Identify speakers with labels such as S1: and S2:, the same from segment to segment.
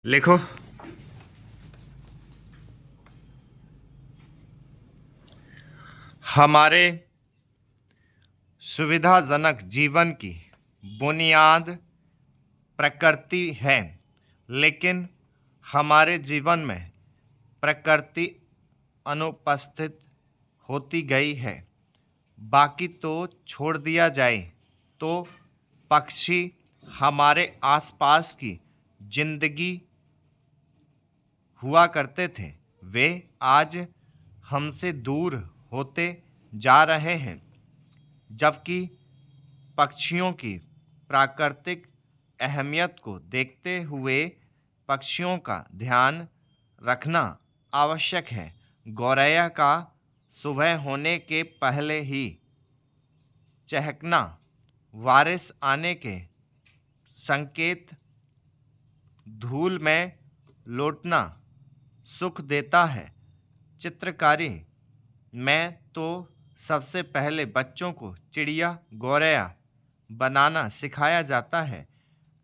S1: लिखो। हमारे सुविधाजनक जीवन की बुनियाद प्रकृति है, लेकिन हमारे जीवन में प्रकृति अनुपस्थित होती गई है। बाकी तो छोड़ दिया जाए तो पक्षी हमारे आसपास की जिंदगी हुआ करते थे, वे आज हमसे दूर होते जा रहे हैं। जबकि पक्षियों की प्राकृतिक अहमियत को देखते हुए पक्षियों का ध्यान रखना आवश्यक है। गौरैया का सुबह होने के पहले ही चहकना बारिश आने के संकेत, धूल में लौटना सुख देता है। चित्रकारी में तो सबसे पहले बच्चों को चिड़िया गौरैया बनाना सिखाया जाता है।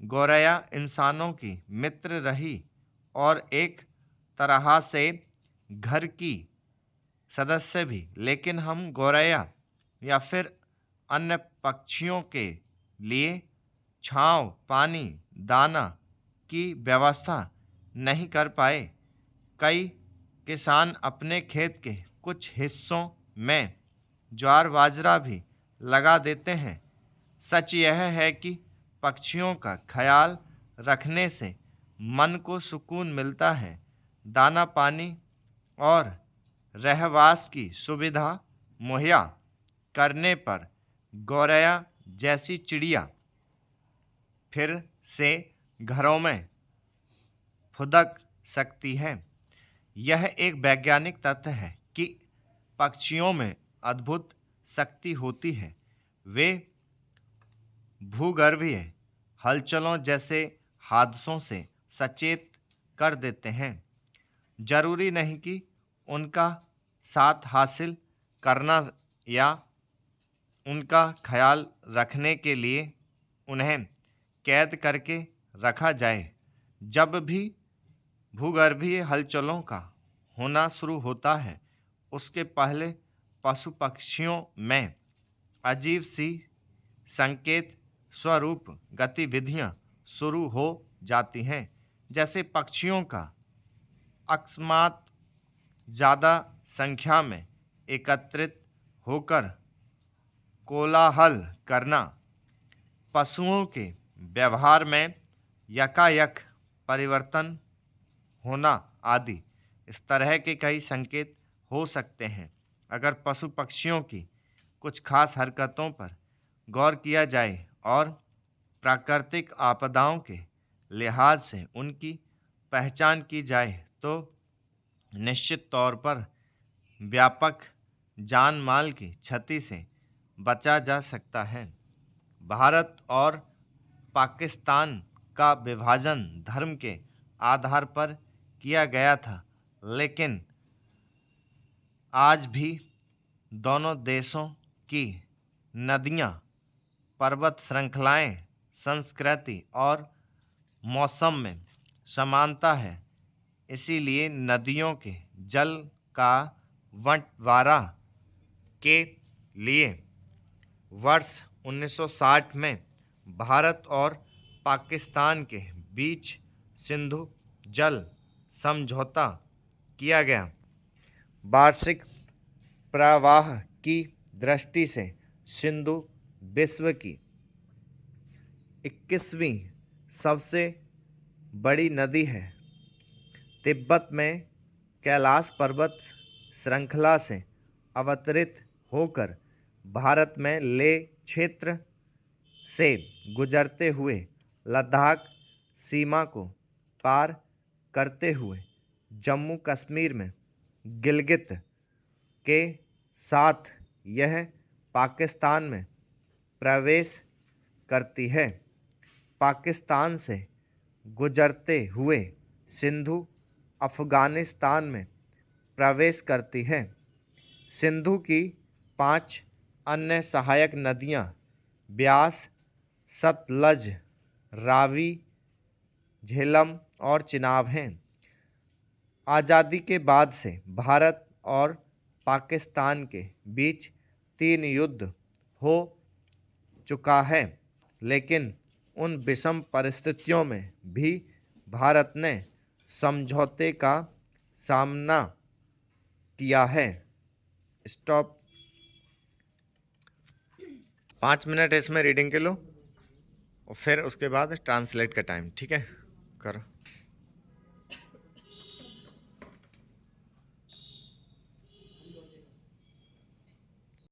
S1: गौरैया इंसानों की मित्र रही और एक तरह से घर की सदस्य भी, लेकिन हम गौरैया या फिर अन्य पक्षियों के लिए छांव, पानी, दाना की व्यवस्था नहीं कर पाए। कई किसान अपने खेत के कुछ हिस्सों में ज्वार बाजरा भी लगा देते हैं। सच यह है कि पक्षियों का ख्याल रखने से मन को सुकून मिलता है। दाना पानी और रहवास की सुविधा मुहैया करने पर गौरैया जैसी चिड़िया फिर से घरों में फुदक सकती है। यह एक वैज्ञानिक तथ्य है कि पक्षियों में अद्भुत शक्ति होती है। वे भूगर्भीय हलचलों जैसे हादसों से सचेत कर देते हैं। जरूरी नहीं कि उनका साथ हासिल करना या उनका ख्याल रखने के लिए उन्हें कैद करके रखा जाए। जब भी भूगर्भीय हलचलों का होना शुरू होता है, उसके पहले पशु पक्षियों में अजीब सी संकेत स्वरूप गतिविधियां शुरू हो जाती हैं। जैसे पक्षियों का अकस्मात ज़्यादा संख्या में एकत्रित होकर कोलाहल करना, पशुओं के व्यवहार में यकायक परिवर्तन होना आदि। इस तरह के कई संकेत हो सकते हैं। अगर पशु पक्षियों की कुछ खास हरकतों पर गौर किया जाए और प्राकृतिक आपदाओं के लिहाज से उनकी पहचान की जाए, तो निश्चित तौर पर व्यापक जान माल की क्षति से बचा जा सकता है। भारत और पाकिस्तान का विभाजन धर्म के आधार पर किया गया था, लेकिन आज भी दोनों देशों की नदियाँ, पर्वत श्रृंखलाएं, संस्कृति और मौसम में समानता है। इसीलिए नदियों के जल का बंटवारा के लिए वर्ष 1960 में भारत और पाकिस्तान के बीच सिंधु जल समझौता किया गया। वार्षिक प्रवाह की दृष्टि से सिंधु विश्व की 21वीं सबसे बड़ी नदी है। तिब्बत में कैलाश पर्वत श्रृंखला से अवतरित होकर भारत में लेह क्षेत्र से गुजरते हुए लद्दाख सीमा को पार करते हुए जम्मू कश्मीर में गिलगित के साथ यह पाकिस्तान में प्रवेश करती है। पाकिस्तान से गुजरते हुए सिंधु अफ़गानिस्तान में प्रवेश करती है। सिंधु की 5 अन्य सहायक नदियाँ ब्यास, सतलज, रावी, झेलम और चिनाब हैं। आज़ादी के बाद से भारत और पाकिस्तान के बीच 3 युद्ध हो चुका है, लेकिन उन विषम परिस्थितियों में भी भारत ने समझौते का सामना किया है। स्टॉप। 5 मिनट इसमें रीडिंग के लो और फिर उसके बाद ट्रांसलेट का टाइम, ठीक है, करो।